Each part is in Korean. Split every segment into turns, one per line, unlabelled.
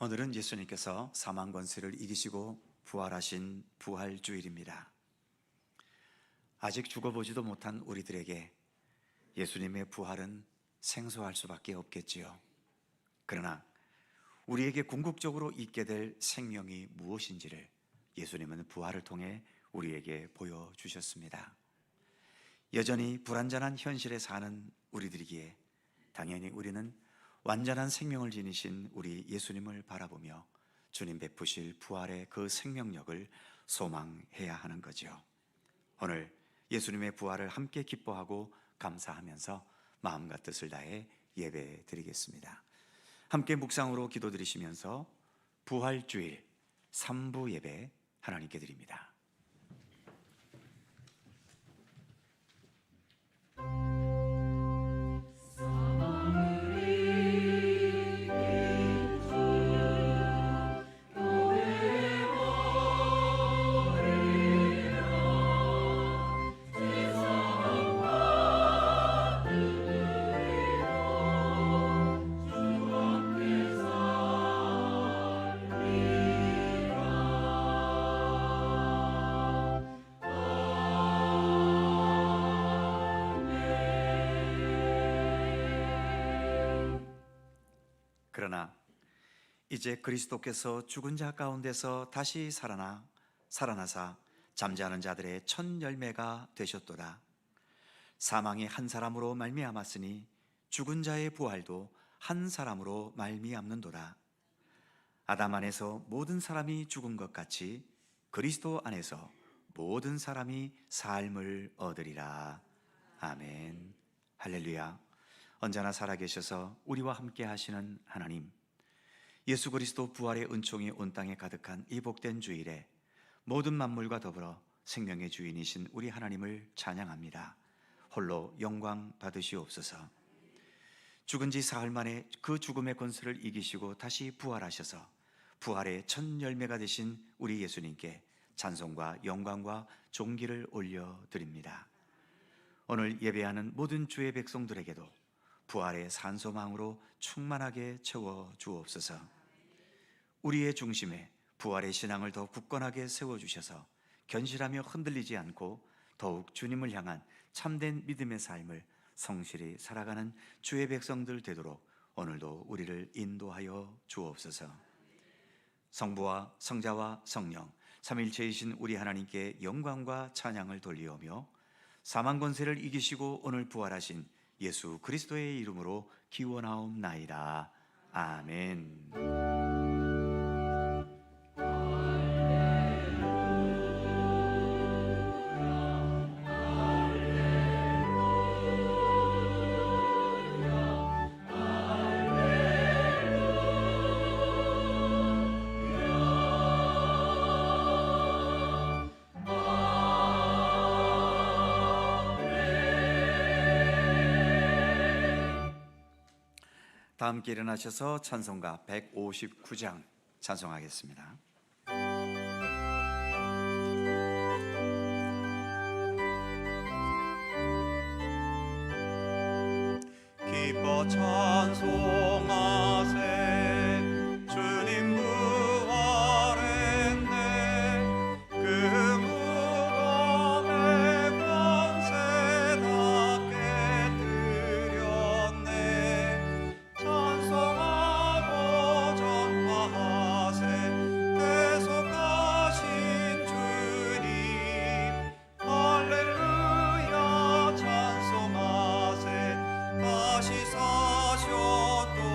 오늘은 예수님께서 사망 권세를 이기시고 부활하신 부활주일입니다. 아직 죽어보지도 못한 우리들에게 예수님의 부활은 생소할 수밖에 없겠지요. 그러나 우리에게 궁극적으로 있게 될 생명이 무엇인지를 예수님은 부활을 통해 우리에게 보여주셨습니다. 여전히 불완전한 현실에 사는 우리들이기에 당연히 우리는 완전한 생명을 지니신 우리 예수님을 바라보며 주님 베푸실 부활의 그 생명력을 소망해야 하는 거죠. 오늘 예수님의 부활을 함께 기뻐하고 감사하면서 마음과 뜻을 다해 예배 드리겠습니다. 함께 묵상으로 기도드리시면서 부활주일 3부 예배 하나님께 드립니다. 그러나 이제 그리스도께서 죽은 자 가운데서 다시 살아나사 잠자는 자들의 첫 열매가 되셨도다. 사망이 한 사람으로 말미암았으니 죽은 자의 부활도 한 사람으로 말미암는도다. 아담 안에서 모든 사람이 죽은 것 같이 그리스도 안에서 모든 사람이 삶을 얻으리라. 아멘. 할렐루야. 언제나 살아계셔서 우리와 함께 하시는 하나님, 예수 그리스도 부활의 은총이 온 땅에 가득한 이 복된 주일에 모든 만물과 더불어 생명의 주인이신 우리 하나님을 찬양합니다. 홀로 영광 받으시옵소서. 죽은 지 사흘 만에 그 죽음의 권세를 이기시고 다시 부활하셔서 부활의 첫 열매가 되신 우리 예수님께 찬송과 영광과 존귀를 올려드립니다. 오늘 예배하는 모든 주의 백성들에게도 부활의 산소망으로 충만하게 채워 주옵소서. 우리의 중심에 부활의 신앙을 더 굳건하게 세워주셔서 견실하며 흔들리지 않고 더욱 주님을 향한 참된 믿음의 삶을 성실히 살아가는 주의 백성들 되도록 오늘도 우리를 인도하여 주옵소서. 성부와 성자와 성령 삼일체이신 우리 하나님께 영광과 찬양을 돌리오며 사망 권세를 이기시고 오늘 부활하신 예수 그리스도의 이름으로 기원하옵나이다. 아멘. 다 함께 일어나셔서 찬송가 159장 찬송하겠습니다. 기뻐 찬송하세 주님 부활했네. 그 무덤의 권세 다 깨뜨렸네. 찬송하고 전파하세 대속하신 주님. 할렐루야 찬송하세 다시 사셨도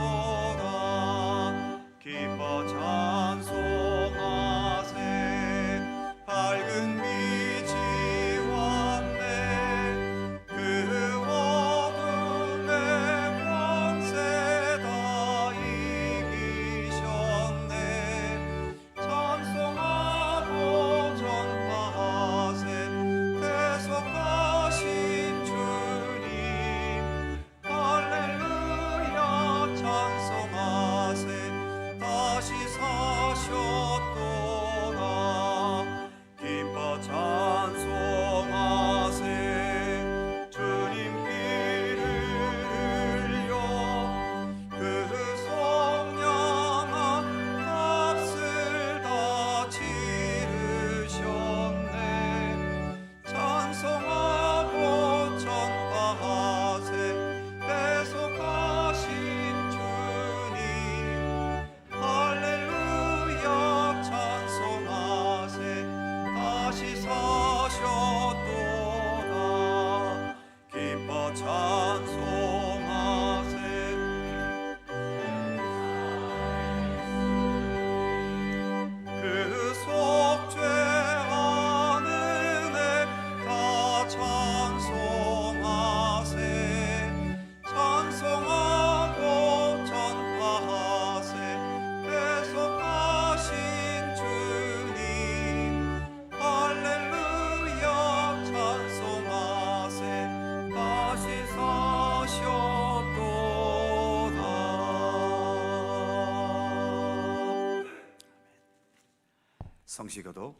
성시교독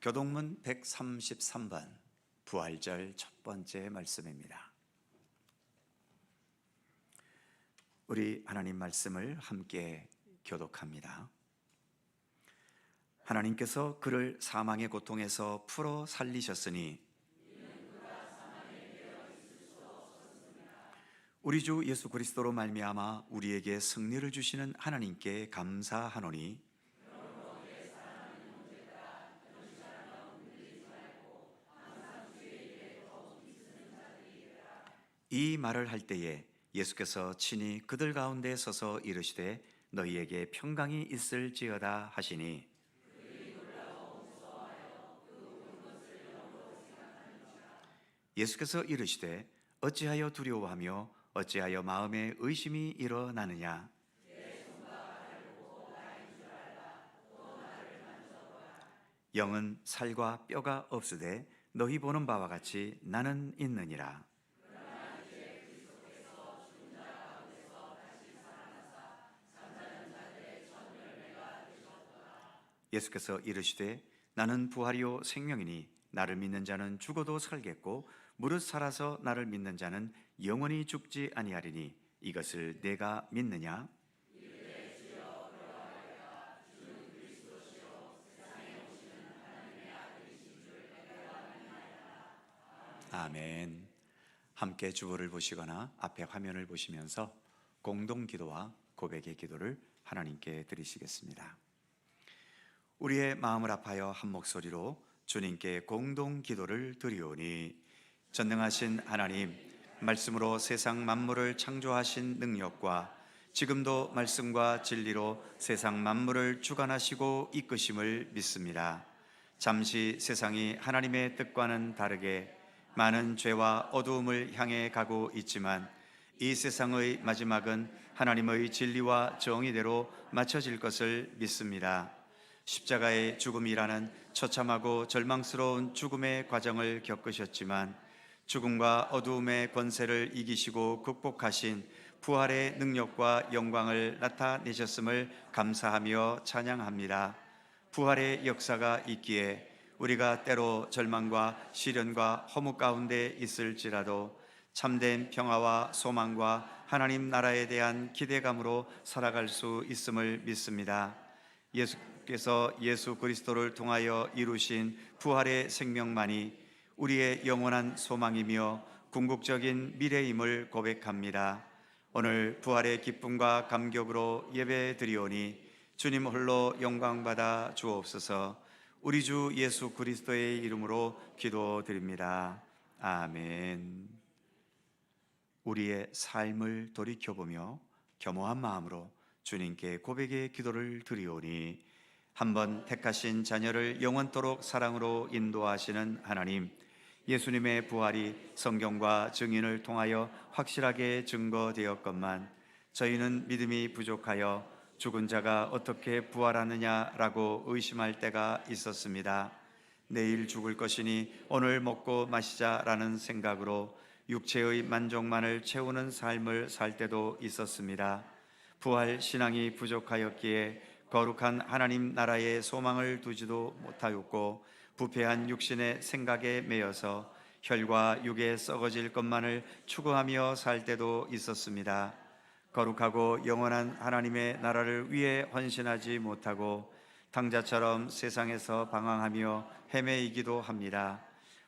교독문 133번 부활절 첫 번째 말씀입니다. 우리 하나님 말씀을 함께 교독합니다. 하나님께서 그를 사망의 고통에서 풀어 살리셨으니 우리 주 예수 그리스도로 말미암아 우리에게 승리를 주시는 하나님께 감사하노니 이 말을 할 때에 예수께서 친히 그들 가운데 서서 이르시되 너희에게 평강이 있을지어다 하시니 예수께서 이르시되 어찌하여 두려워하며 어찌하여 마음에 의심이 일어나느냐 영은 살과 뼈가 없으되 너희 보는 바와 같이 나는 있느니라. 예수께서 이르시되 나는 부활이요 생명이니 나를 믿는 자는 죽어도 살겠고 무릇 살아서 나를 믿는 자는 영원히 죽지 아니하리니 이것을 내가 믿느냐? 아멘. 함께 주보를 보시거나 앞에 화면을 보시면서 공동 기도와 고백의 기도를 하나님께 드리시겠습니다. 우리의 마음을 아파여 한 목소리로 주님께 공동 기도를 드리오니 전능하신 하나님, 말씀으로 세상 만물을 창조하신 능력과 지금도 말씀과 진리로 세상 만물을 주관하시고 이끄심을 믿습니다. 잠시 세상이 하나님의 뜻과는 다르게 많은 죄와 어두움을 향해 가고 있지만 이 세상의 마지막은 하나님의 진리와 정의대로 맞춰질 것을 믿습니다. 십자가의 죽음이라는 처참하고 절망스러운 죽음의 과정을 겪으셨지만 죽음과 어두움의 권세를 이기시고 극복하신 부활의 능력과 영광을 나타내셨음을 감사하며 찬양합니다. 부활의 역사가 있기에 우리가 때로 절망과 시련과 허무 가운데 있을지라도 참된 평화와 소망과 하나님 나라에 대한 기대감으로 살아갈 수 있음을 믿습니다. 예수께서 예수 그리스도를 통하여 이루신 부활의 생명만이 우리의 영원한 소망이며 궁극적인 미래임을 고백합니다. 오늘 부활의 기쁨과 감격으로 예배드리오니 주님 홀로 영광받아 주옵소서. 우리 주 예수 그리스도의 이름으로 기도드립니다. 아멘. 우리의 삶을 돌이켜보며 겸허한 마음으로 주님께 고백의 기도를 드리오니 한번 택하신 자녀를 영원토록 사랑으로 인도하시는 하나님, 예수님의 부활이 성경과 증인을 통하여 확실하게 증거되었건만 저희는 믿음이 부족하여 죽은 자가 어떻게 부활하느냐라고 의심할 때가 있었습니다. 내일 죽을 것이니 오늘 먹고 마시자라는 생각으로 육체의 만족만을 채우는 삶을 살 때도 있었습니다. 부활 신앙이 부족하였기에 거룩한 하나님 나라의 소망을 두지도 못하였고 부패한 육신의 생각에 매여서 혈과 육에 썩어질 것만을 추구하며 살 때도 있었습니다. 거룩하고 영원한 하나님의 나라를 위해 헌신하지 못하고 탕자처럼 세상에서 방황하며 헤매이기도 합니다.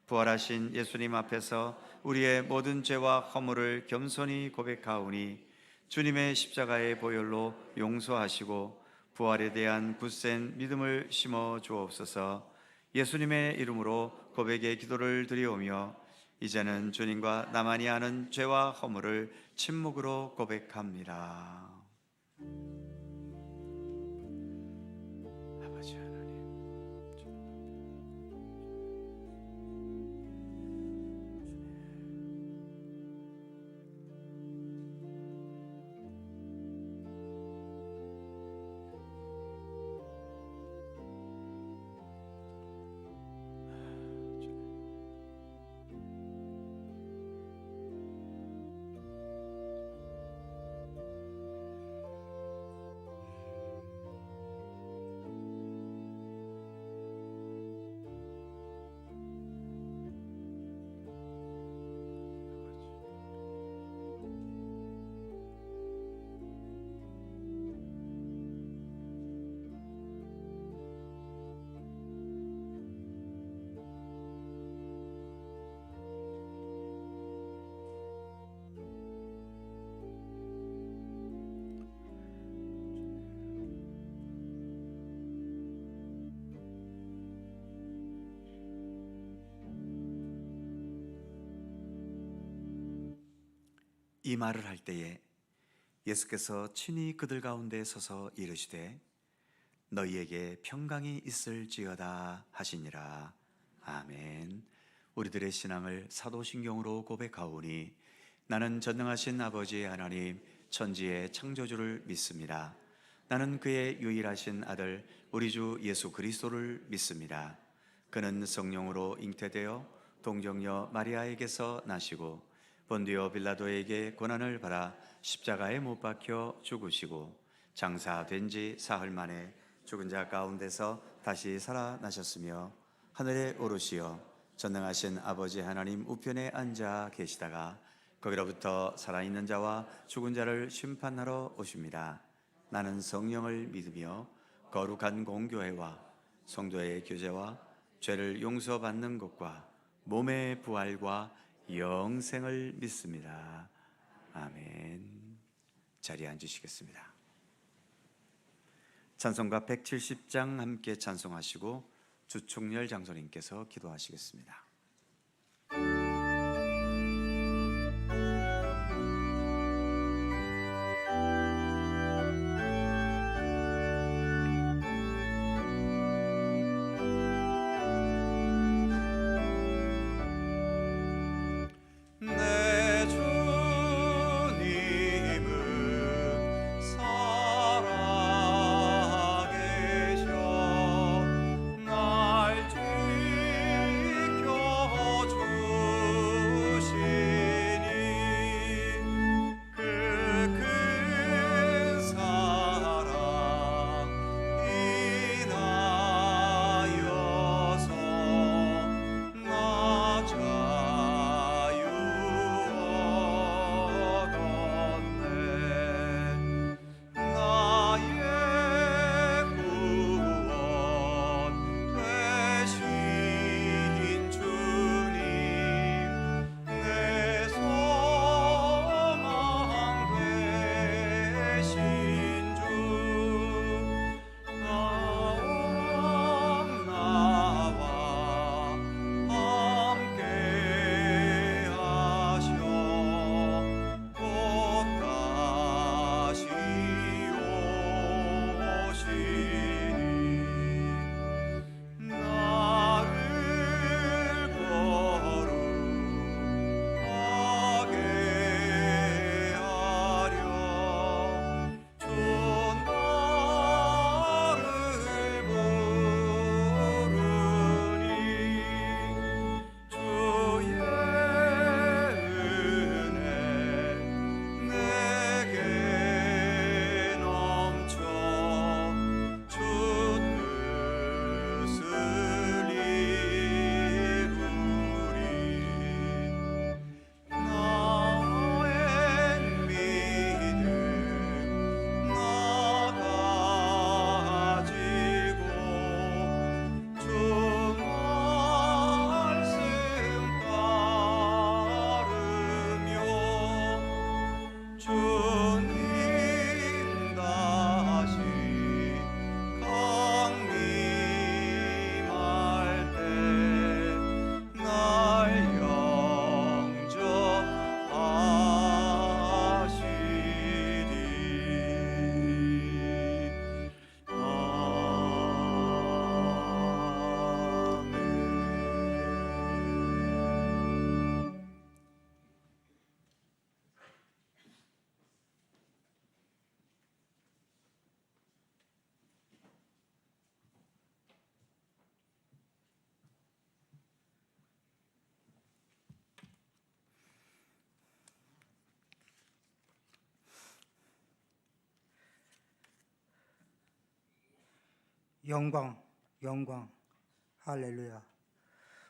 부활하신 예수님 앞에서 우리의 모든 죄와 허물을 겸손히 고백하오니 주님의 십자가의 보혈로 용서하시고 부활에 대한 굳센 믿음을 심어 주옵소서. 예수님의 이름으로 고백의 기도를 드리오며 이제는 주님과 나만이 아는 죄와 허물을 침묵으로 고백합니다. 아버지 하나님, 이 말을 할 때에 예수께서 친히 그들 가운데 서서 이르시되 너희에게 평강이 있을지어다 하시니라. 아멘. 우리들의 신앙을 사도신경으로 고백하오니 나는 전능하신 아버지 하나님 천지의 창조주를 믿습니다. 나는 그의 유일하신 아들 우리 주 예수 그리스도를 믿습니다. 그는 성령으로 잉태되어 동정녀 마리아에게서 나시고 본디오 빌라도에게 고난을 받아 십자가에 못 박혀 죽으시고 장사된 지 사흘 만에 죽은 자 가운데서 다시 살아나셨으며 하늘에 오르시어 전능하신 아버지 하나님 우편에 앉아 계시다가 거기로부터 살아있는 자와 죽은 자를 심판하러 오십니다. 나는 성령을 믿으며 거룩한 공교회와 성도의 교제와 죄를 용서받는 것과 몸의 부활과 영생을 믿습니다. 아멘. 자리에 앉으시겠습니다. 찬송가 170장 함께 찬송하시고 주총열 장로님께서 기도하시겠습니다.
영광, 영광, 할렐루야.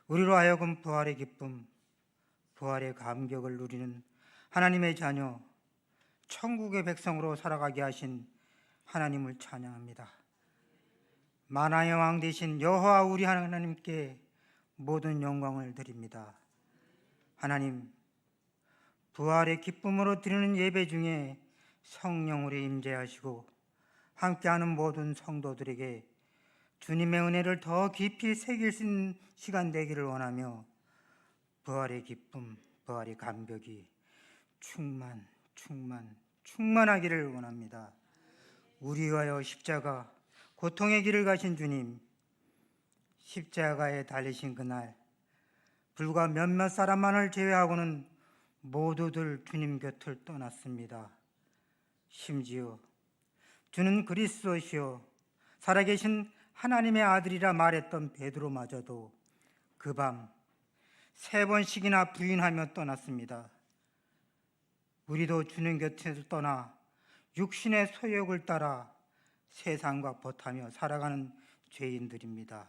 우리로 하여금 부활의 기쁨, 부활의 감격을 누리는 하나님의 자녀, 천국의 백성으로 살아가게 하신 하나님을 찬양합니다. 만화의 왕 되신 여호와 우리 하나님께 모든 영광을 드립니다. 하나님, 부활의 기쁨으로 드리는 예배 중에 성령으로 임재하시고 함께하는 모든 성도들에게 주님의 은혜를 더 깊이 새길 수 있는 시간 되기를 원하며 부활의 기쁨, 부활의 감격이 충만하기를 원합니다. 우리 위하여 십자가 고통의 길을 가신 주님, 십자가에 달리신 그날 불과 몇몇 사람만을 제외하고는 모두들 주님 곁을 떠났습니다. 심지어 주는 그리스도시요 살아계신 하나님의 아들이라 말했던 베드로마저도 그 밤 3번씩이나 부인하며 떠났습니다. 우리도 주님 곁에서 떠나 육신의 소욕을 따라 세상과 벗하며 살아가는 죄인들입니다.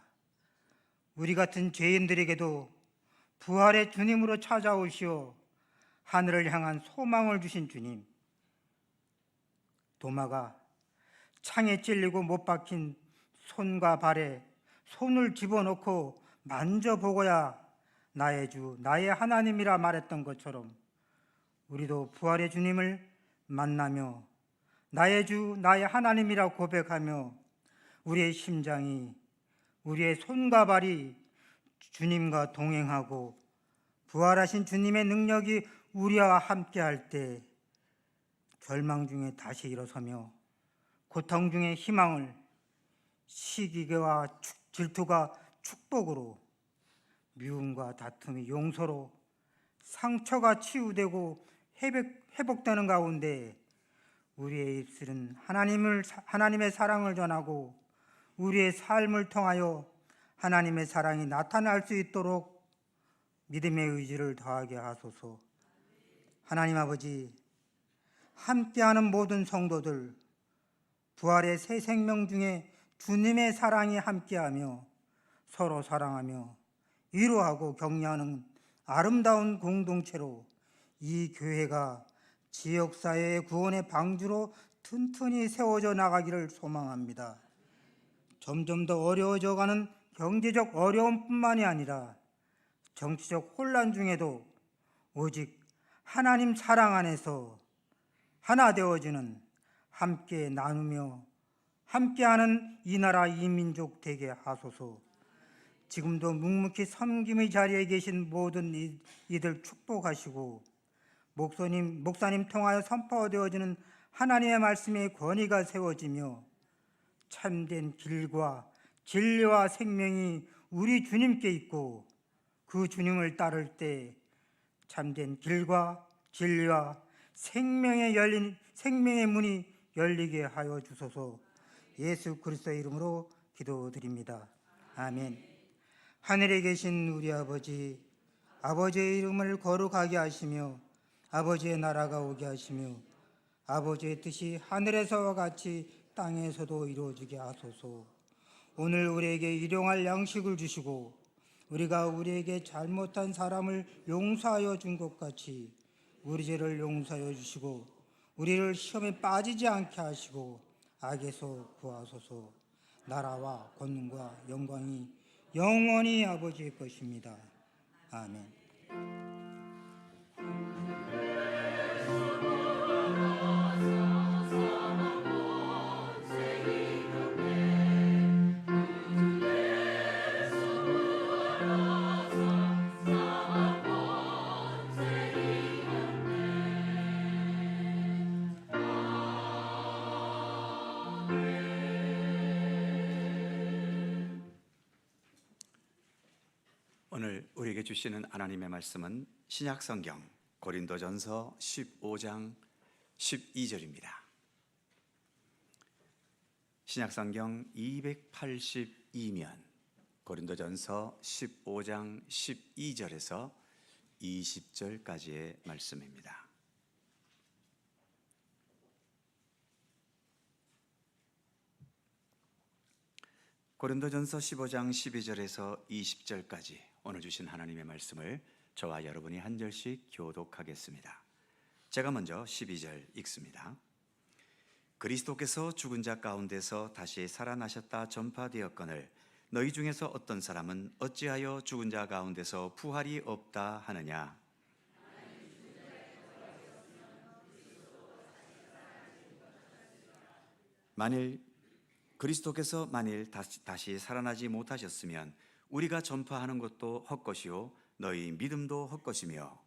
우리 같은 죄인들에게도 부활의 주님으로 찾아오시어 하늘을 향한 소망을 주신 주님, 도마가 창에 찔리고 못 박힌 손과 발에 손을 집어넣고 만져보고야 나의 주, 나의 하나님이라 말했던 것처럼 우리도 부활의 주님을 만나며 나의 주, 나의 하나님이라 고백하며 우리의 심장이, 우리의 손과 발이 주님과 동행하고 부활하신 주님의 능력이 우리와 함께할 때 절망 중에 다시 일어서며 고통 중에 희망을, 시기와 질투가 축복으로, 미움과 다툼이 용서로, 상처가 치유되고 회복되는 가운데 우리의 입술은 하나님의 사랑을 전하고 우리의 삶을 통하여 하나님의 사랑이 나타날 수 있도록 믿음의 의지를 더하게 하소서. 하나님 아버지, 함께하는 모든 성도들, 부활의 새 생명 중에 주님의 사랑이 함께하며 서로 사랑하며 위로하고 격려하는 아름다운 공동체로 이 교회가 지역사회의 구원의 방주로 튼튼히 세워져 나가기를 소망합니다. 점점 더 어려워져가는 경제적 어려움뿐만이 아니라 정치적 혼란 중에도 오직 하나님 사랑 안에서 하나 되어지는, 함께 나누며 함께하는 이 나라 이 민족 되게 하소서. 지금도 묵묵히 섬김의 자리에 계신 모든 이들 축복하시고 목사님 통하여 선포되어지는 하나님의 말씀의 권위가 세워지며 참된 길과 진리와 생명이 우리 주님께 있고 그 주님을 따를 때 참된 길과 진리와 생명의 문이 열리게 하여 주소서. 예수 그리스도의 이름으로 기도드립니다. 아멘. 하늘에 계신 우리 아버지, 아버지의 이름을 거룩하게 하시며 아버지의 나라가 오게 하시며 아버지의 뜻이 하늘에서와 같이 땅에서도 이루어지게 하소서. 오늘 우리에게 일용할 양식을 주시고 우리가 우리에게 잘못한 사람을 용서하여 준 것 같이 우리 죄를 용서하여 주시고 우리를 시험에 빠지지 않게 하시고 악에서 구하소서. 나라와 권능과 영광이 영원히 아버지의 것입니다. 아멘.
오늘 우리에게 주시는 하나님의 말씀은 신약성경 고린도전서 15장 12절입니다. 신약성경 282면 고린도전서 15장 12절에서 20절까지의 말씀입니다. 고린도전서 15장 12절에서 20절까지 오늘 주신 하나님의 말씀을 저와 여러분이 한 절씩 교독하겠습니다. 제가 먼저 12절 읽습니다. 그리스도께서 죽은 자 가운데서 다시 살아나셨다 전파되었거늘 너희 중에서 어떤 사람은 어찌하여 죽은 자 가운데서 부활이 없다 하느냐. 그리스도께서 만일 다시 살아나지 못하셨으면 우리가 전파하는 것도 헛것이요 너희 믿음도 헛것이며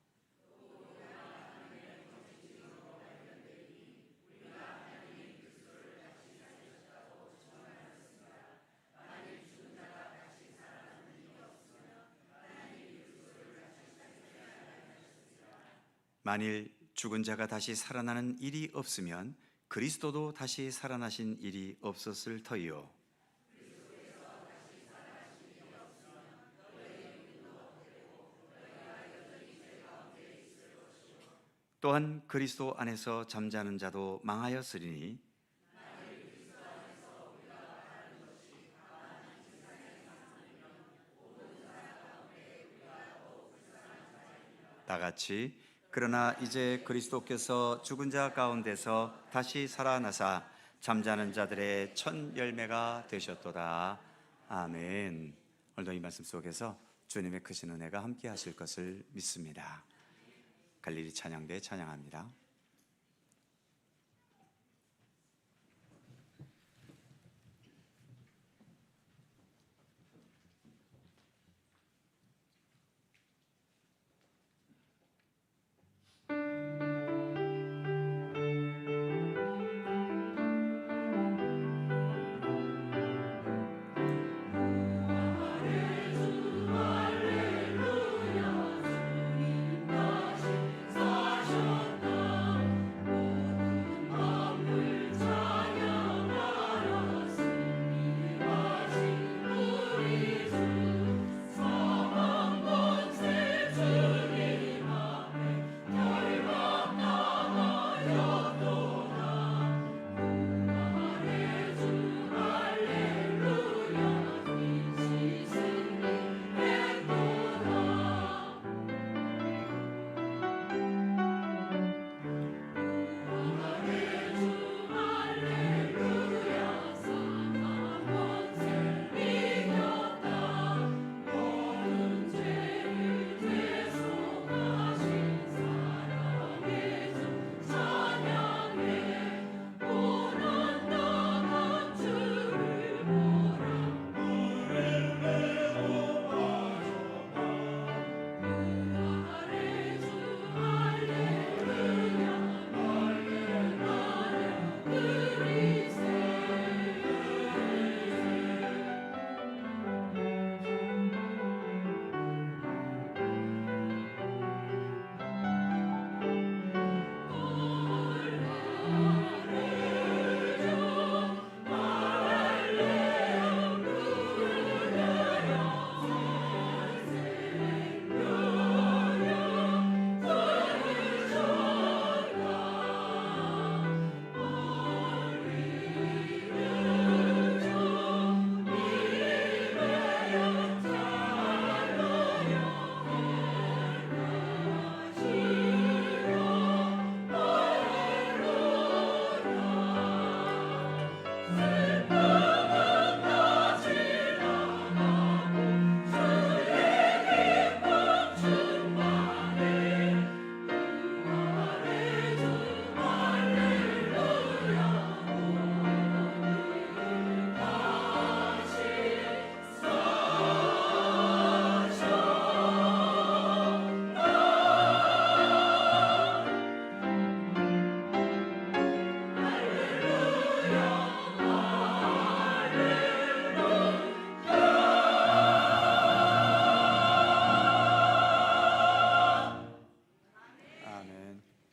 만일 죽은 자가 다시 살아나는 일이 없으면 그리스도도 다시 살아나신 일이 없었을 터이요. 또한 그리스도 안에서 잠자는 자도 망하였으리니 다 같이 그러나 이제 그리스도께서 죽은 자 가운데서 다시 살아나사 잠자는 자들의 첫 열매가 되셨도다. 아멘. 오늘도 이 말씀 속에서 주님의 크신 은혜가 함께 하실 것을 믿습니다. 갈릴리 찬양대 찬양합니다.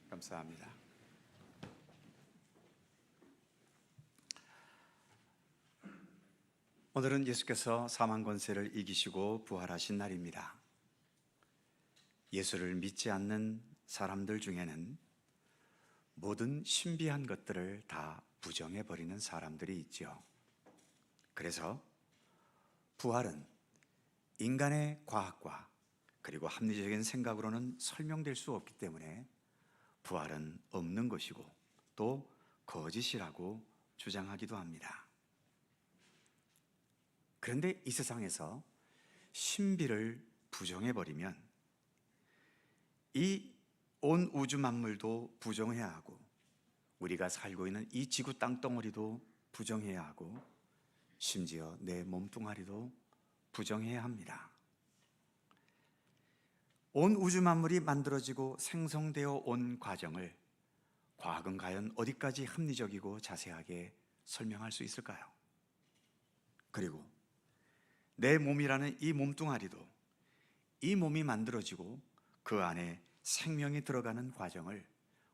감사합니다. 오늘은 예수께서 사망 권세를 이기시고 부활하신 날입니다. 예수를 믿지 않는 사람들 중에는 모든 신비한 것들을 다 부정해버리는 사람들이 있죠. 그래서 부활은 인간의 과학과 그리고 합리적인 생각으로는 설명될 수 없기 때문에 부활은 없는 것이고 또 거짓이라고 주장하기도 합니다. 그런데 이 세상에서 신비를 부정해버리면 이 온 우주 만물도 부정해야 하고 우리가 살고 있는 이 지구 땅덩어리도 부정해야 하고 심지어 내 몸뚱아리도 부정해야 합니다. 온 우주 만물이 만들어지고 생성되어 온 과정을 과학은 과연 어디까지 합리적이고 자세하게 설명할 수 있을까요? 그리고 내 몸이라는 이 몸뚱아리도 이 몸이 만들어지고 그 안에 생명이 들어가는 과정을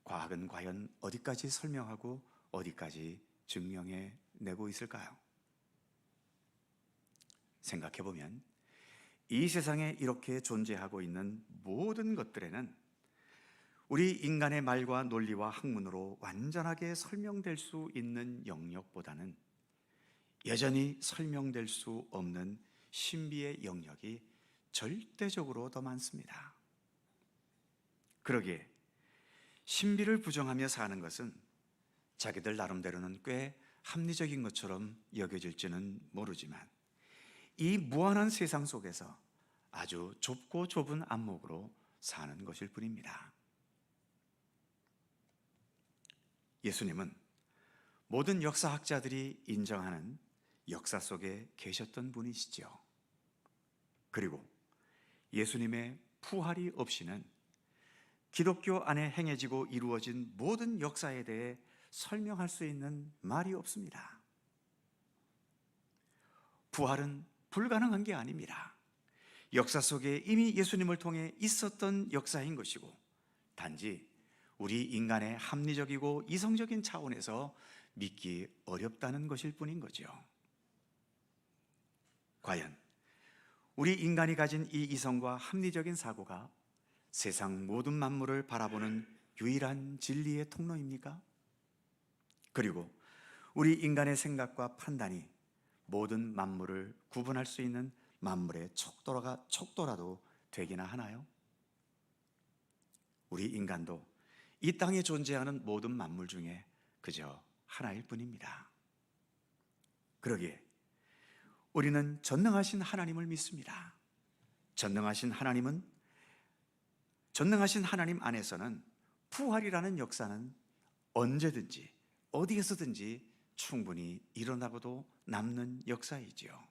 과학은 과연 어디까지 설명하고 어디까지 증명해 내고 있을까요? 생각해 보면 이 세상에 이렇게 존재하고 있는 모든 것들에는 우리 인간의 말과 논리와 학문으로 완전하게 설명될 수 있는 영역보다는 여전히 설명될 수 없는 신비의 영역이 절대적으로 더 많습니다. 그러기에 신비를 부정하며 사는 것은 자기들 나름대로는 꽤 합리적인 것처럼 여겨질지는 모르지만 이 무한한 세상 속에서 아주 좁고 좁은 안목으로 사는 것일 뿐입니다. 예수님은 모든 역사학자들이 인정하는 역사 속에 계셨던 분이시죠. 그리고 예수님의 부활이 없이는 기독교 안에 행해지고 이루어진 모든 역사에 대해 설명할 수 있는 말이 없습니다. 부활은 불가능한 게 아닙니다. 역사 속에 이미 예수님을 통해 있었던 역사인 것이고 단지 우리 인간의 합리적이고 이성적인 차원에서 믿기 어렵다는 것일 뿐인 거죠. 과연 우리 인간이 가진 이 이성과 합리적인 사고가 세상 모든 만물을 바라보는 유일한 진리의 통로입니까? 그리고 우리 인간의 생각과 판단이 모든 만물을 구분할 수 있는 만물의 척도라도 되기나 하나요? 우리 인간도 이 땅에 존재하는 모든 만물 중에 그저 하나일 뿐입니다. 그러기에 우리는 전능하신 하나님을 믿습니다. 전능하신 하나님 안에서는 부활이라는 역사는 언제든지 어디에서든지 충분히 일어나고도 남는 역사이지요.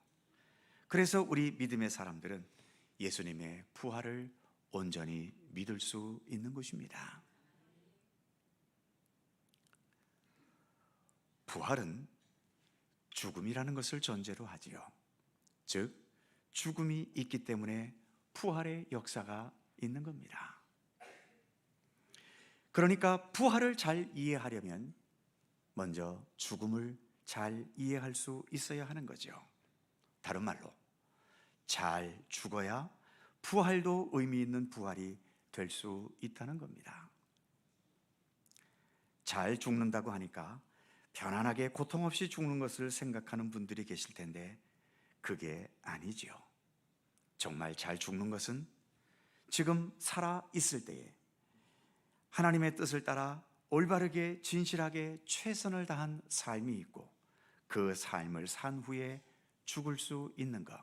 그래서 우리 믿음의 사람들은 예수님의 부활을 온전히 믿을 수 있는 것입니다. 부활은 죽음이라는 것을 전제로 하지요. 즉, 죽음이 있기 때문에 부활의 역사가 있는 겁니다. 그러니까 부활을 잘 이해하려면 먼저 죽음을 잘 이해할 수 있어야 하는 거죠. 다른 말로 잘 죽어야 부활도 의미 있는 부활이 될 수 있다는 겁니다. 잘 죽는다고 하니까 편안하게 고통 없이 죽는 것을 생각하는 분들이 계실 텐데 그게 아니지요. 정말 잘 죽는 것은 지금 살아 있을 때에 하나님의 뜻을 따라 올바르게 진실하게 최선을 다한 삶이 있고 그 삶을 산 후에 죽을 수 있는 것,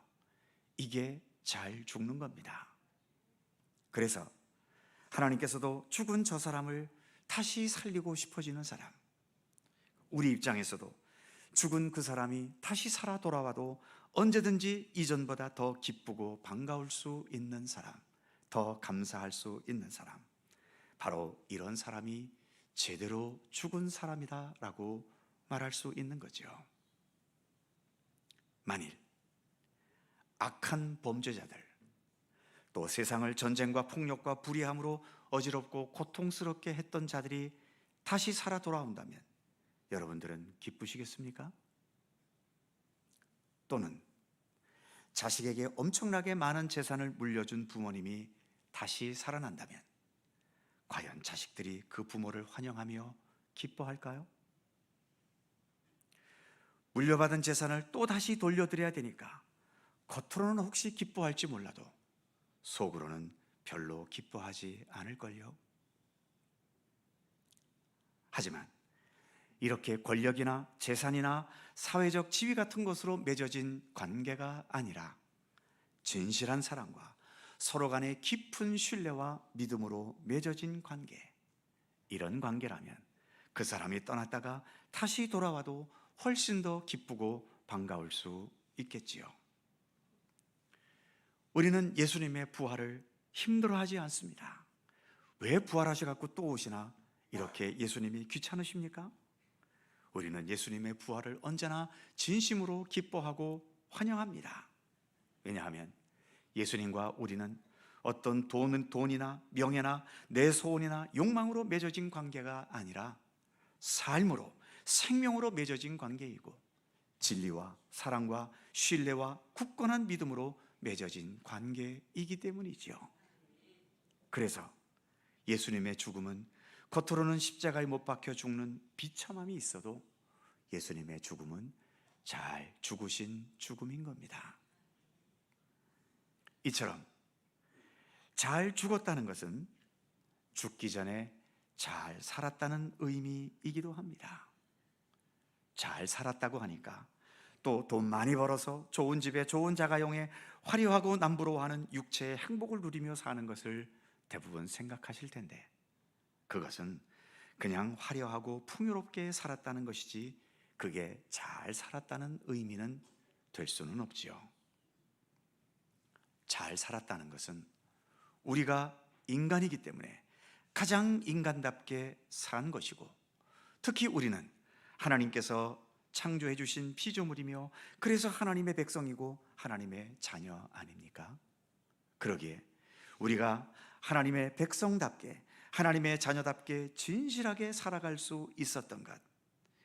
이게 잘 죽는 겁니다. 그래서 하나님께서도 죽은 저 사람을 다시 살리고 싶어지는 사람, 우리 입장에서도 죽은 그 사람이 다시 살아 돌아와도 언제든지 이전보다 더 기쁘고 반가울 수 있는 사람, 더 감사할 수 있는 사람, 바로 이런 사람이 제대로 죽은 사람이다라고 말할 수 있는 거죠. 만일 악한 범죄자들, 또 세상을 전쟁과 폭력과 불의함으로 어지럽고 고통스럽게 했던 자들이 다시 살아 돌아온다면 여러분들은 기쁘시겠습니까? 또는 자식에게 엄청나게 많은 재산을 물려준 부모님이 다시 살아난다면 과연 자식들이 그 부모를 환영하며 기뻐할까요? 물려받은 재산을 또 다시 돌려드려야 되니까 겉으로는 혹시 기뻐할지 몰라도 속으로는 별로 기뻐하지 않을걸요. 하지만 이렇게 권력이나 재산이나 사회적 지위 같은 것으로 맺어진 관계가 아니라 진실한 사랑과 서로 간의 깊은 신뢰와 믿음으로 맺어진 관계, 이런 관계라면 그 사람이 떠났다가 다시 돌아와도 훨씬 더 기쁘고 반가울 수 있겠지요. 우리는 예수님의 부활을 힘들어하지 않습니다. 왜 부활하셔갖고 또 오시나 이렇게 예수님이 귀찮으십니까? 우리는 예수님의 부활을 언제나 진심으로 기뻐하고 환영합니다. 왜냐하면 예수님과 우리는 어떤 돈이나 명예나 내 소원이나 욕망으로 맺어진 관계가 아니라 삶으로, 생명으로 맺어진 관계이고 진리와 사랑과 신뢰와 굳건한 믿음으로 맺어진 관계이기 때문이지요. 그래서 예수님의 죽음은 겉으로는 십자가에 못 박혀 죽는 비참함이 있어도 예수님의 죽음은 잘 죽으신 죽음인 겁니다. 이처럼 잘 죽었다는 것은 죽기 전에 잘 살았다는 의미이기도 합니다. 잘 살았다고 하니까 또 돈 많이 벌어서 좋은 집에 좋은 자가용에 화려하고 남부러워하는 육체의 행복을 누리며 사는 것을 대부분 생각하실 텐데, 그것은 그냥 화려하고 풍요롭게 살았다는 것이지 그게 잘 살았다는 의미는 될 수는 없지요. 잘 살았다는 것은 우리가 인간이기 때문에 가장 인간답게 산 것이고, 특히 우리는 하나님께서 창조해 주신 피조물이며 그래서 하나님의 백성이고 하나님의 자녀 아닙니까? 그러기에 우리가 하나님의 백성답게, 하나님의 자녀답게 진실하게 살아갈 수 있었던 것,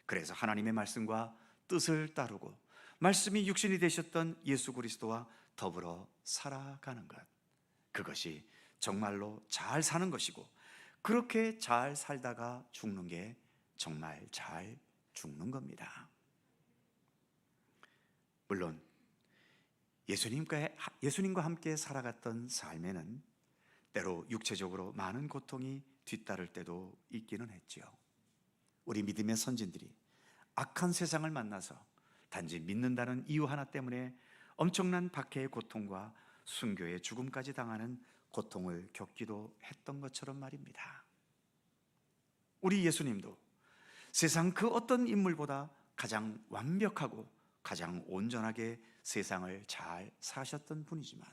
그래서 하나님의 말씀과 뜻을 따르고 말씀이 육신이 되셨던 예수 그리스도와 더불어 살아가는 것, 그것이 정말로 잘 사는 것이고, 그렇게 잘 살다가 죽는 게 정말 잘 죽는 겁니다. 물론 예수님과 함께 살아갔던 삶에는 때로 육체적으로 많은 고통이 뒤따를 때도 있기는 했지요. 우리 믿음의 선진들이 악한 세상을 만나서 단지 믿는다는 이유 하나 때문에 엄청난 박해의 고통과 순교의 죽음까지 당하는 고통을 겪기도 했던 것처럼 말입니다. 우리 예수님도 세상 그 어떤 인물보다 가장 완벽하고 가장 온전하게 세상을 잘 사셨던 분이지만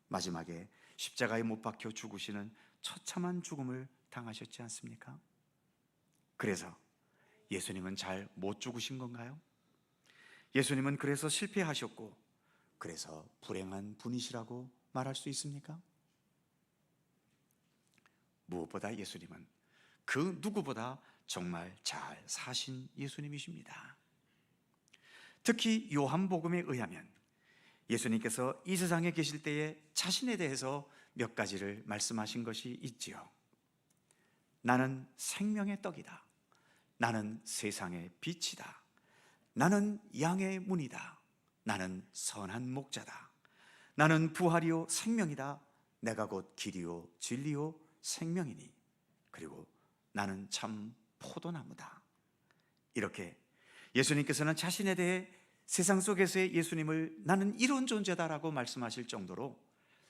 마지막에 십자가에 못 박혀 죽으시는 처참한 죽음을 당하셨지 않습니까? 그래서 예수님은 잘 못 죽으신 건가요? 예수님은 그래서 실패하셨고 그래서 불행한 분이시라고 말할 수 있습니까? 무엇보다 예수님은 그 누구보다 정말 잘 사신 예수님이십니다. 특히 요한복음에 의하면 예수님께서 이 세상에 계실 때에 자신에 대해서 몇 가지를 말씀하신 것이 있지요. 나는 생명의 떡이다. 나는 세상의 빛이다. 나는 양의 문이다. 나는 선한 목자다. 나는 부활이요 생명이다. 내가 곧 길이요 진리요 생명이니. 그리고 나는 참 포도나무다. 이렇게 예수님께서는 자신에 대해 세상 속에서의 예수님을 나는 이런 존재다라고 말씀하실 정도로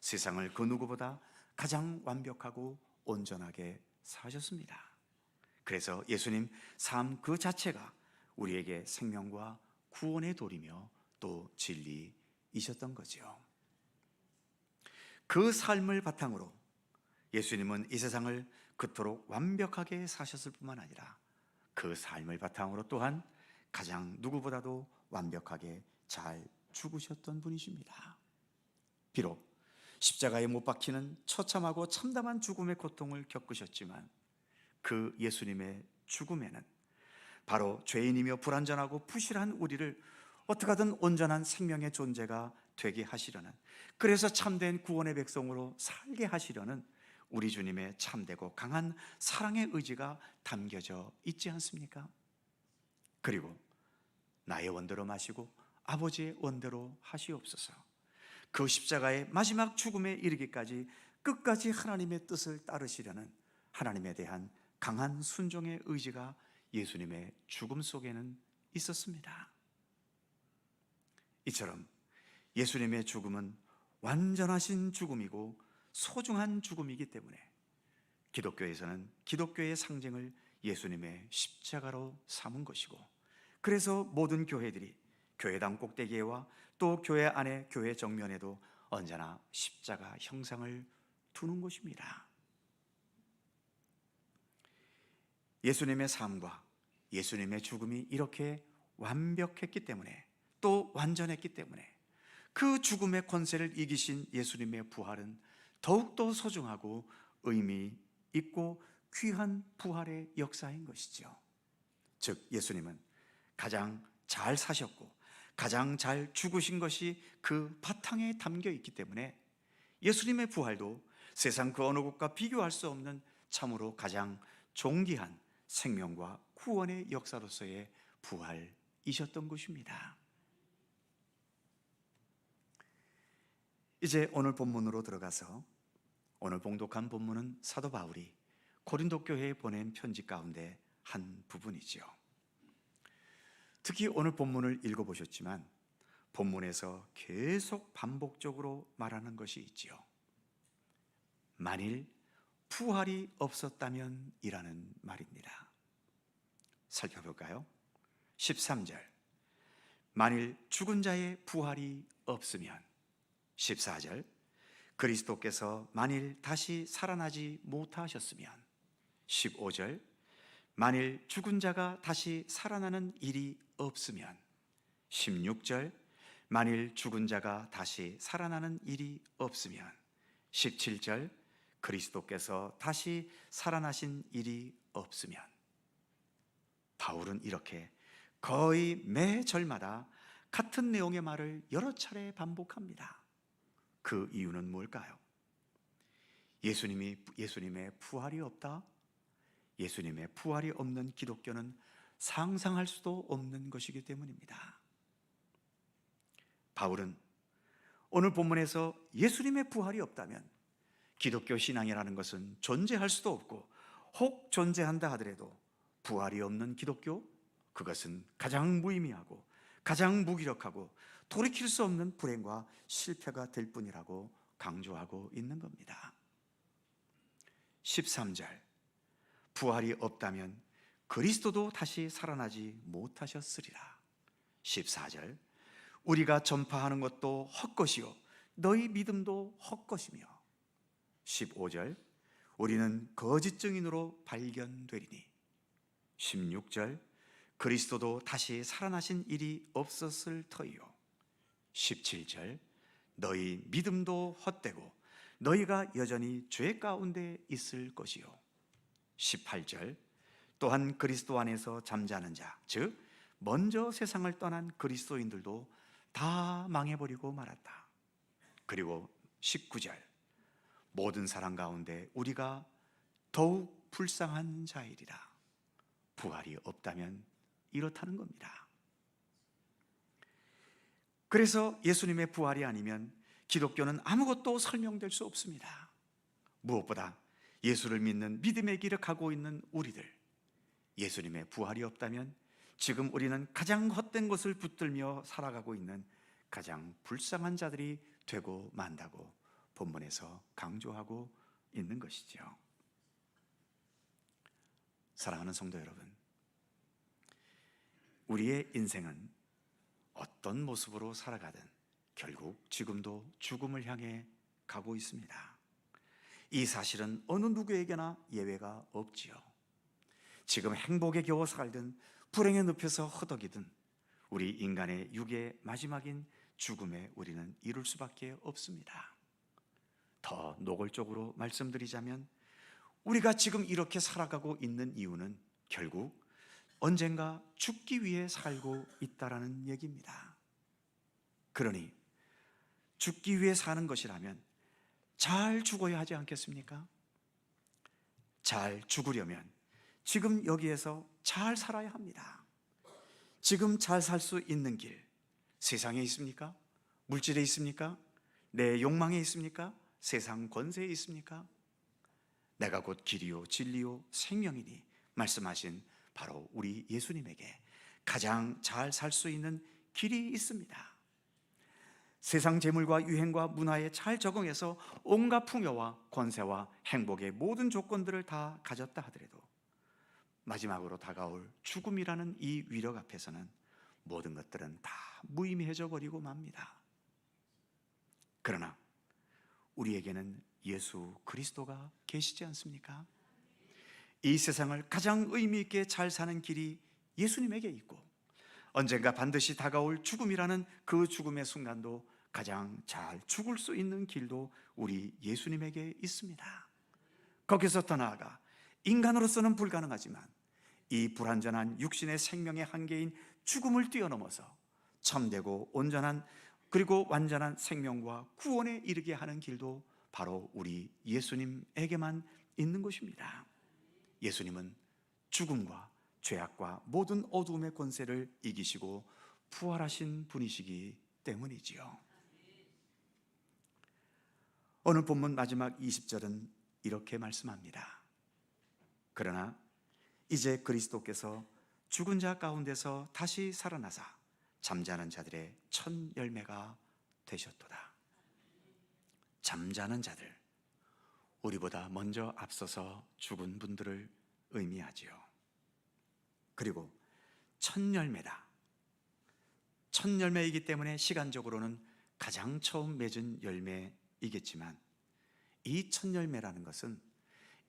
세상을 그 누구보다 가장 완벽하고 온전하게 사셨습니다. 그래서 예수님 삶 그 자체가 우리에게 생명과 구원의 도리며 또 진리이셨던 거죠. 그 삶을 바탕으로 예수님은 이 세상을 그토록 완벽하게 사셨을 뿐만 아니라 그 삶을 바탕으로 또한 가장 누구보다도 완벽하게 잘 죽으셨던 분이십니다. 비록 십자가에 못 박히는 처참하고 참담한 죽음의 고통을 겪으셨지만 그 예수님의 죽음에는 바로 죄인이며 불완전하고 부실한 우리를 어떻게든 온전한 생명의 존재가 되게 하시려는, 그래서 참된 구원의 백성으로 살게 하시려는 우리 주님의 참되고 강한 사랑의 의지가 담겨져 있지 않습니까? 그리고 나의 원대로 마시고 아버지의 원대로 하시옵소서. 그 십자가의 마지막 죽음에 이르기까지 끝까지 하나님의 뜻을 따르시려는 하나님에 대한 강한 순종의 의지가 예수님의 죽음 속에는 있었습니다. 이처럼 예수님의 죽음은 완전하신 죽음이고 소중한 죽음이기 때문에 기독교에서는 기독교의 상징을 예수님의 십자가로 삼은 것이고, 그래서 모든 교회들이 교회당 꼭대기에와 또 교회 안에 교회 정면에도 언제나 십자가 형상을 두는 것입니다. 예수님의 삶과 예수님의 죽음이 이렇게 완벽했기 때문에 또 완전했기 때문에 그 죽음의 권세를 이기신 예수님의 부활은 더욱더 소중하고 의미 있고 귀한 부활의 역사인 것이죠. 즉 예수님은 가장 잘 사셨고 가장 잘 죽으신 것이 그 바탕에 담겨 있기 때문에 예수님의 부활도 세상 그 어느 것과 비교할 수 없는 참으로 가장 존귀한 생명과 구원의 역사로서의 부활이셨던 것입니다. 이제 오늘 본문으로 들어가서 오늘 봉독한 본문은 사도 바울이 고린도 교회에 보낸 편지 가운데 한 부분이죠. 특히 오늘 본문을 읽어보셨지만 본문에서 계속 반복적으로 말하는 것이 있지요. 만일 부활이 없었다면 이라는 말입니다. 살펴볼까요? 13절 만일 죽은 자의 부활이 없으면, 14절 그리스도께서 만일 다시 살아나지 못하셨으면, 15절 만일 죽은 자가 다시 살아나는 일이 없으면, 16절 만일 죽은 자가 다시 살아나는 일이 없으면, 17절 그리스도께서 다시 살아나신 일이 없으면. 바울은 이렇게 거의 매 절마다 같은 내용의 말을 여러 차례 반복합니다. 그 이유는 뭘까요? 예수님의 부활이 없다? 예수님의 부활이 없는 기독교는 상상할 수도 없는 것이기 때문입니다. 바울은 오늘 본문에서 예수님의 부활이 없다면 기독교 신앙이라는 것은 존재할 수도 없고, 혹 존재한다 하더라도 부활이 없는 기독교, 그것은 가장 무의미하고 가장 무기력하고 돌이킬 수 없는 불행과 실패가 될 뿐이라고 강조하고 있는 겁니다. 13절 부활이 없다면 그리스도도 다시 살아나지 못하셨으리라. 14절 우리가 전파하는 것도 헛것이요 너희 믿음도 헛것이며. 15절 우리는 거짓 증인으로 발견되리니. 16절 그리스도도 다시 살아나신 일이 없었을 터이요. 17절 너희 믿음도 헛되고 너희가 여전히 죄 가운데 있을 것이요. 18절 또한 그리스도 안에서 잠자는 자, 즉 먼저 세상을 떠난 그리스도인들도 다 망해버리고 말았다. 그리고 19절 모든 사람 가운데 우리가 더욱 불쌍한 자이리라. 부활이 없다면 이렇다는 겁니다. 그래서 예수님의 부활이 아니면 기독교는 아무것도 설명될 수 없습니다. 무엇보다 예수를 믿는 믿음의 길을 가고 있는 우리들, 예수님의 부활이 없다면 지금 우리는 가장 헛된 것을 붙들며 살아가고 있는 가장 불쌍한 자들이 되고 만다고 본문에서 강조하고 있는 것이죠. 사랑하는 성도 여러분, 우리의 인생은 어떤 모습으로 살아가든 결국 지금도 죽음을 향해 가고 있습니다. 이 사실은 어느 누구에게나 예외가 없지요. 지금 행복에 겨워 살든 불행에 눕혀서 허덕이든 우리 인간의 육의 마지막인 죽음에 우리는 이룰 수밖에 없습니다. 더 노골적으로 말씀드리자면 우리가 지금 이렇게 살아가고 있는 이유는 결국 언젠가 죽기 위해 살고 있다라는 얘기입니다. 그러니 죽기 위해 사는 것이라면 잘 죽어야 하지 않겠습니까? 잘 죽으려면 지금 여기에서 잘 살아야 합니다. 지금 잘 살 수 있는 길, 세상에 있습니까? 물질에 있습니까? 내 욕망에 있습니까? 세상 권세에 있습니까? 내가 곧 길이요 진리요 생명이니 말씀하신 바로 우리 예수님에게 가장 잘 살 수 있는 길이 있습니다. 세상 재물과 유행과 문화에 잘 적응해서 온갖 풍요와 권세와 행복의 모든 조건들을 다 가졌다 하더라도 마지막으로 다가올 죽음이라는 이 위력 앞에서는 모든 것들은 다 무의미해져 버리고 맙니다. 그러나 우리에게는 예수 그리스도가 계시지 않습니까? 이 세상을 가장 의미 있게 잘 사는 길이 예수님에게 있고 언젠가 반드시 다가올 죽음이라는 그 죽음의 순간도 가장 잘 죽을 수 있는 길도 우리 예수님에게 있습니다. 거기서 더 나아가 인간으로서는 불가능하지만 이 불완전한 육신의 생명의 한계인 죽음을 뛰어넘어서 참되고 온전한 그리고 완전한 생명과 구원에 이르게 하는 길도 바로 우리 예수님에게만 있는 것입니다. 예수님은 죽음과 죄악과 모든 어두움의 권세를 이기시고 부활하신 분이시기 때문이지요. 오늘 본문 마지막 20절은 이렇게 말씀합니다. 그러나 이제 그리스도께서 죽은 자 가운데서 다시 살아나사 잠자는 자들의 첫 열매가 되셨도다. 잠자는 자들, 우리보다 먼저 앞서서 죽은 분들을 의미하지요. 그리고 첫 열매다. 첫 열매이기 때문에 시간적으로는 가장 처음 맺은 열매이겠지만 이 첫 열매라는 것은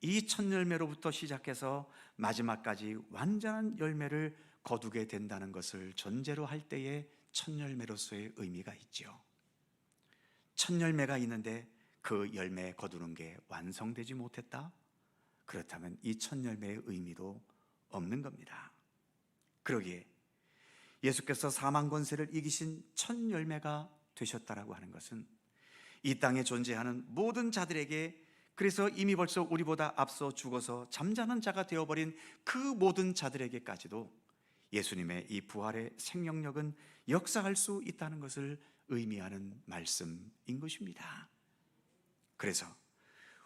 이 첫 열매로부터 시작해서 마지막까지 완전한 열매를 거두게 된다는 것을 전제로 할 때의 첫 열매로서의 의미가 있죠. 첫 열매가 있는데 그 열매 거두는 게 완성되지 못했다? 그렇다면 이 첫 열매의 의미도 없는 겁니다. 그러기에 예수께서 사망 권세를 이기신 첫 열매가 되셨다라고 하는 것은 이 땅에 존재하는 모든 자들에게, 그래서 이미 벌써 우리보다 앞서 죽어서 잠자는 자가 되어버린 그 모든 자들에게까지도 예수님의 이 부활의 생명력은 역사할 수 있다는 것을 의미하는 말씀인 것입니다. 그래서